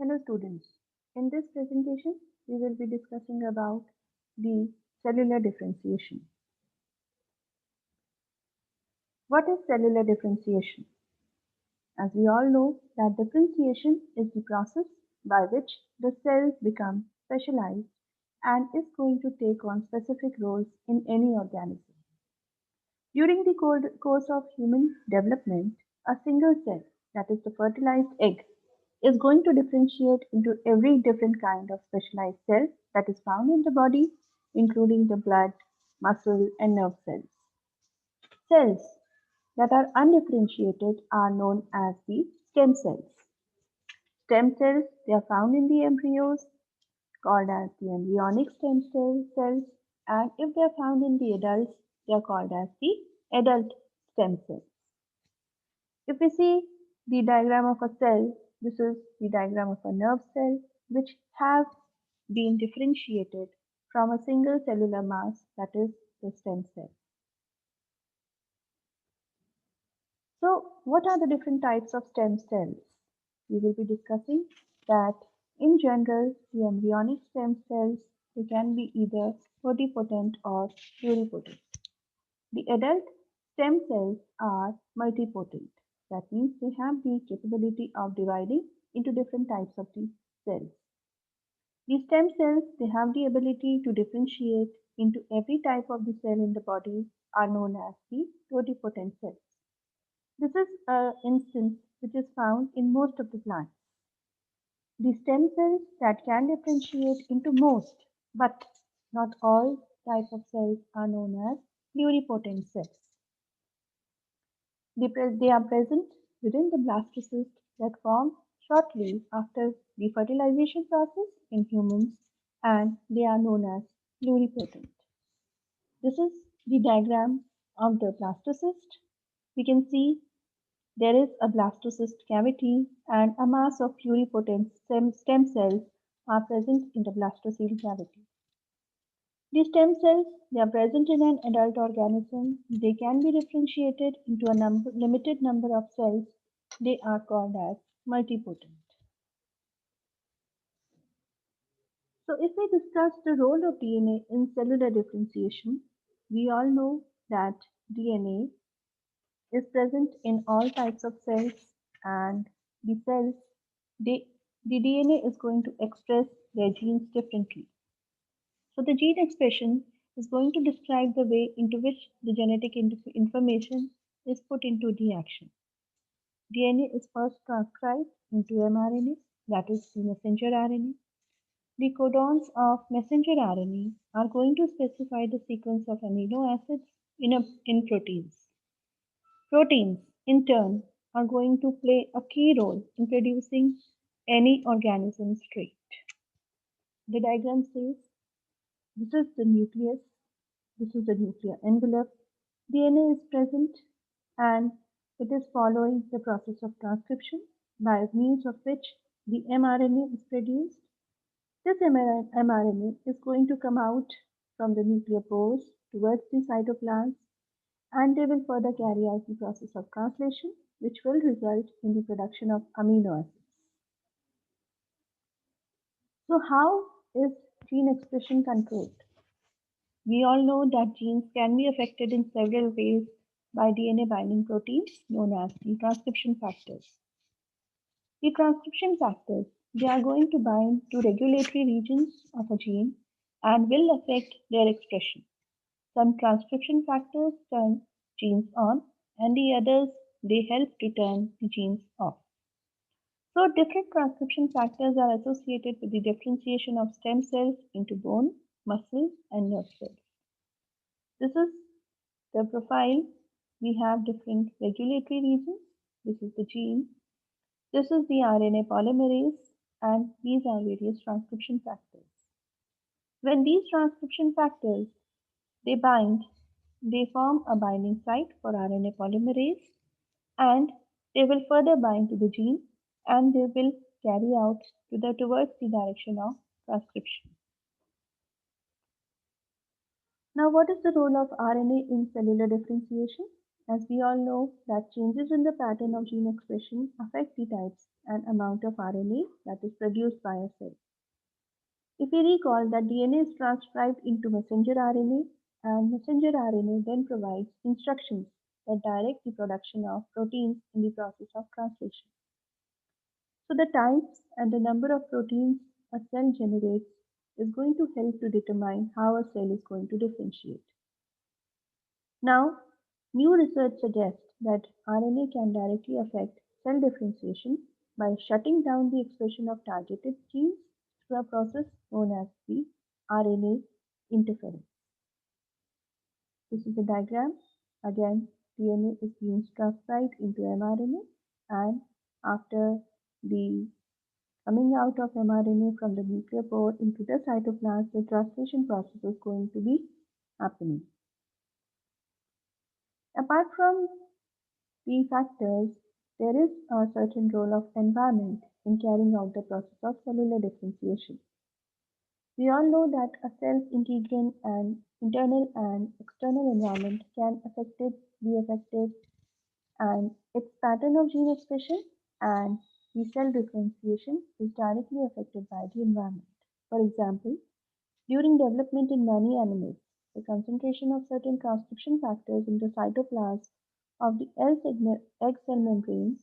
Hello students. In this presentation, we will be discussing about the cellular differentiation. What is cellular differentiation? As we all know that differentiation is the process by which the cells become specialized and is going to take on specific roles in any organism. During the course of human development, a single cell, that is the fertilized egg, is going to differentiate into every different kind of specialized cell that is found in the body, including the blood, muscle, and nerve cells. Cells that are undifferentiated are known as the stem cells. Stem cells, they are found in the embryos, called as the embryonic cells, and if they are found in the adults, they are called as the adult stem cells. If we see the diagram of a cell, this is the diagram of a nerve cell which have been differentiated from a single cellular mass, that is the stem cell. So what are the different types of stem cells? We will be discussing that in general the embryonic stem cells, they can be either totipotent or pluripotent. The adult stem cells are multipotent. That means they have the capability of dividing into different types of the cells. These stem cells, they have the ability to differentiate into every type of the cell in the body are known as the totipotent cells. This is an instance which is found in most of the plants. The stem cells that can differentiate into most, but not all type of cells are known as pluripotent cells. They are present within the blastocyst that forms shortly after the fertilization process in humans, and they are known as pluripotent. This is the diagram of the blastocyst. We can see there is a blastocyst cavity and a mass of pluripotent stem cells are present in the blastocele cavity. These stem cells, they are present in an adult organism. They can be differentiated into a limited number of cells. They are called as multipotent. So if we discuss the role of DNA in cellular differentiation, we all know that DNA is present in all types of cells, and the cells, the DNA is going to express their genes differently. So the gene expression is going to describe the way into which the genetic information is put into the action. DNA is first transcribed into mRNA, that is the messenger RNA. The codons of messenger RNA are going to specify the sequence of amino acids in proteins. Proteins, in turn, are going to play a key role in producing any organism's trait. The diagram says this is the nucleus, this is the nuclear envelope. DNA is present and it is following the process of transcription by means of which the mRNA is produced. This mRNA is going to come out from the nuclear pores towards the cytoplasm, and they will further carry out the process of translation, which will result in the production of amino acids. So how is gene expression controlled? We all know that genes can be affected in several ways by DNA binding proteins known as the transcription factors. The transcription factors, they are going to bind to regulatory regions of a gene and will affect their expression. Some transcription factors turn genes on, and the others, they help to turn the genes off. So different transcription factors are associated with the differentiation of stem cells into bone, muscle, and nerve cells. This is the profile. We have different regulatory regions. This is the gene. This is the RNA polymerase, and these are various transcription factors. When these transcription factors, they bind, they form a binding site for RNA polymerase, and they will further bind to the gene, and they will carry out towards the direction of transcription. Now, what is the role of RNA in cellular differentiation? As we all know that changes in the pattern of gene expression affect the types and amount of RNA that is produced by a cell. If we recall that DNA is transcribed into messenger RNA and messenger RNA then provides instructions that direct the production of proteins in the process of translation. So the types and the number of proteins a cell generates is going to help to determine how a cell is going to differentiate. Now, new research suggests that RNA can directly affect cell differentiation by shutting down the expression of targeted genes through a process known as the RNA interference. This is a diagram. Again, DNA is being transcribed into mRNA, and after the coming out of mRNA from the nuclear pore into the cytoplasm, the translation process is going to be happening. Apart from the factors, there is a certain role of environment in carrying out the process of cellular differentiation. We all know that a cell's integral and internal and external environment can be affected and its pattern of gene expression and the cell differentiation is directly affected by the environment. For example, during development in many animals, the concentration of certain transcription factors in the cytoplasm of the egg cell membrane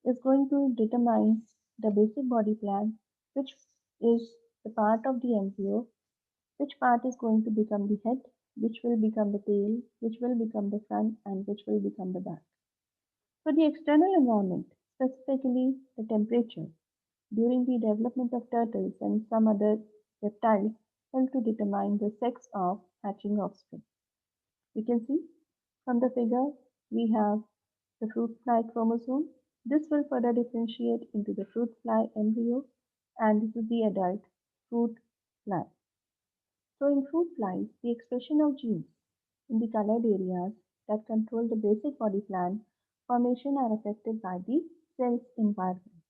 is going to determine the basic body plan, which is the part of the embryo, which part is going to become the head, which will become the tail, which will become the front, and which will become the back. For the external environment, specifically the temperature, during the development of turtles and some other reptiles, help to determine the sex of hatching offspring. We can see from the figure we have the fruit fly chromosome. This will further differentiate into the fruit fly embryo, and this is the adult fruit fly. So in fruit flies, the expression of genes in the colored areas that control the basic body plan formation are affected by the cell's environment.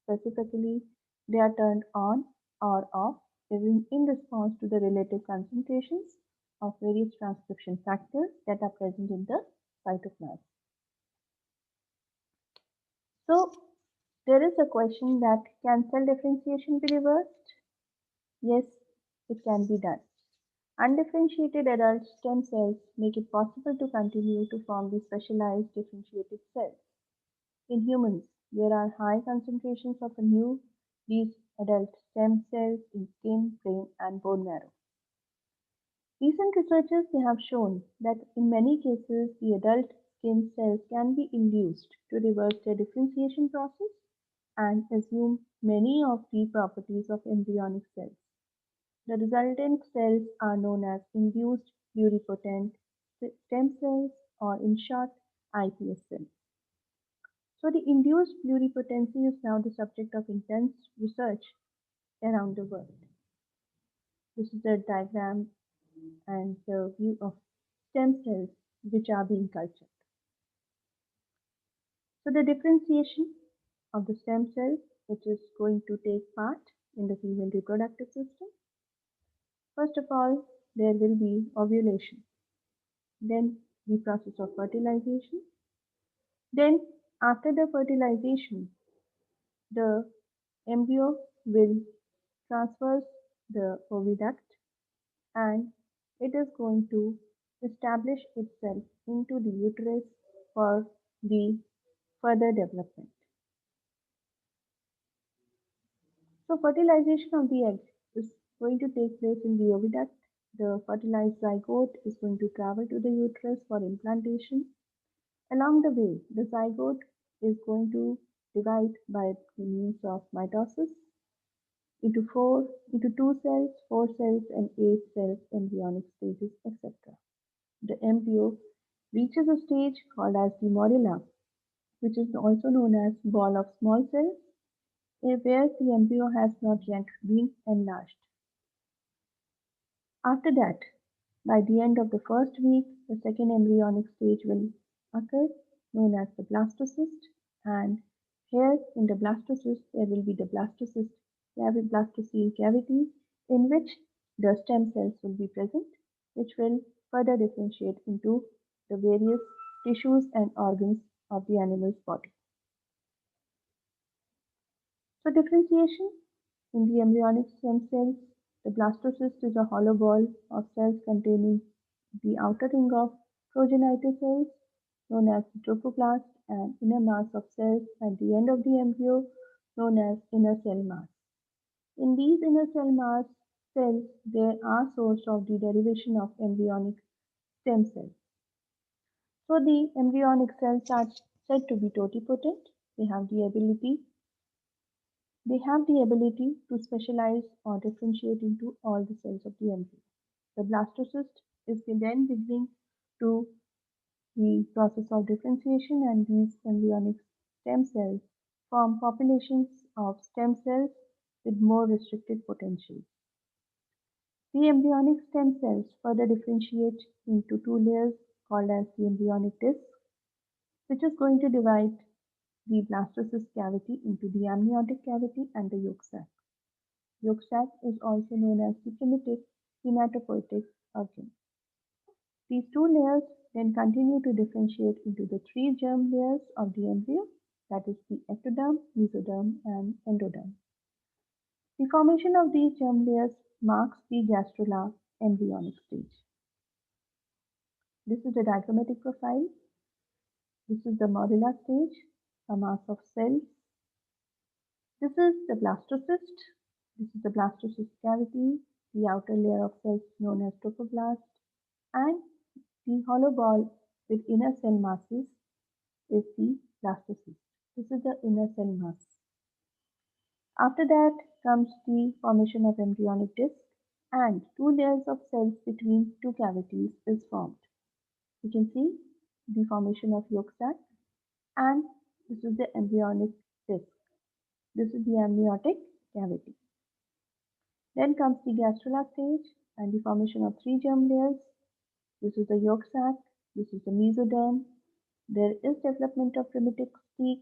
Specifically, they are turned on or off in response to the relative concentrations of various transcription factors that are present in the cytoplasm. So, there is a question that can cell differentiation be reversed? Yes, it can be done. Undifferentiated adult stem cells make it possible to continue to form the specialized differentiated cells. In humans, there are high concentrations of these adult stem cells in skin, brain, and bone marrow. Recent researchers have shown that in many cases, the adult skin cells can be induced to reverse their differentiation process and assume many of the properties of embryonic cells. The resultant cells are known as induced pluripotent stem cells, or in short, iPS cells. So the induced pluripotency is now the subject of intense research around the world. This is a diagram and the view of stem cells which are being cultured. So the differentiation of the stem cells which is going to take part in the female reproductive system. First of all, there will be ovulation, then the process of fertilization. Then after the fertilization, the embryo will transverse the oviduct and it is going to establish itself into the uterus for the further development. So fertilization of the egg is going to take place in the oviduct. The fertilized zygote is going to travel to the uterus for implantation. Along the way, the zygote is going to divide by the means of mitosis into two cells, four cells, and eight cells, embryonic stages, etc. The embryo reaches a stage called as the morula, which is also known as ball of small cells, where the embryo has not yet been enlarged. After that, by the end of the first week, the second embryonic stage will occur, known as the blastocyst, and here in the blastocyst, there will be the blastocele cavity in which the stem cells will be present, which will further differentiate into the various tissues and organs of the animal's body. So differentiation in the embryonic stem cells, the blastocyst is a hollow ball of cells containing the outer ring of progenitor cells known as the trophoblast and inner mass of cells at the end of the embryo known as inner cell mass. In these inner cell mass cells, there are source of the derivation of embryonic stem cells. So the embryonic cells are said to be totipotent. They have the ability to specialize or differentiate into all the cells of the embryo. The blastocyst is then beginning to the process of differentiation, and these embryonic stem cells form populations of stem cells with more restricted potential. The embryonic stem cells further differentiate into two layers called as the embryonic disc, which is going to divide the blastocyst cavity into the amniotic cavity and the yolk sac. Yolk sac is also known as the primitive hematopoietic organ. These two layers then continue to differentiate into the three germ layers of the embryo, that is the ectoderm, mesoderm, and endoderm. The formation of these germ layers marks the gastrula embryonic stage. This is the diagrammatic profile. This is the morula stage, a mass of cells. This is the blastocyst. This is the blastocyst cavity, the outer layer of cells known as trophoblast, and the hollow ball with inner cell masses is the blastocyst. This is the inner cell mass. After that comes the formation of embryonic disc, and two layers of cells between two cavities is formed. You can see the formation of yolk sac, and this is the embryonic disc. This is the amniotic cavity. Then comes the gastrula stage and the formation of three germ layers. This is the yolk sac, this is the mesoderm. There is development of primitive steak,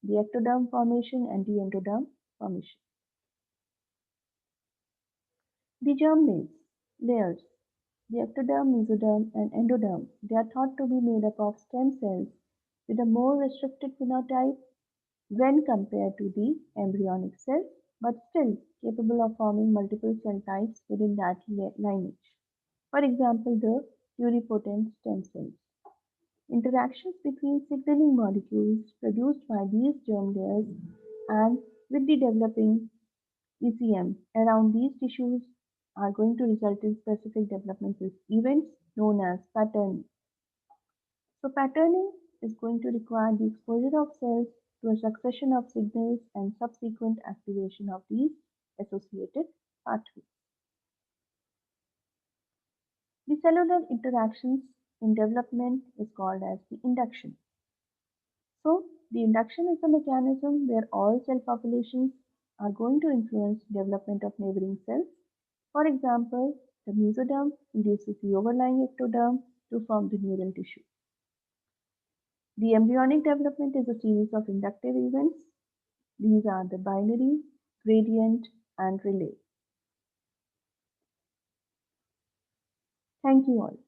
the ectoderm formation and the endoderm formation. The germ layers, the ectoderm, mesoderm and endoderm, they are thought to be made up of stem cells with a more restricted phenotype when compared to the embryonic cells, but still capable of forming multiple cell types within that lineage. For example, the pluripotent stem cells. Interactions between signaling molecules produced by these germ layers and with the developing ECM around these tissues are going to result in specific developmental events known as patterning. So patterning is going to require the exposure of cells to a succession of signals and subsequent activation of these associated pathways. The cellular interactions in development is called as the induction. So the induction is a mechanism where all cell populations are going to influence development of neighboring cells. For example, the mesoderm induces the overlying ectoderm to form the neural tissue. The embryonic development is a series of inductive events. These are the binary, gradient, and relay. Thank you all.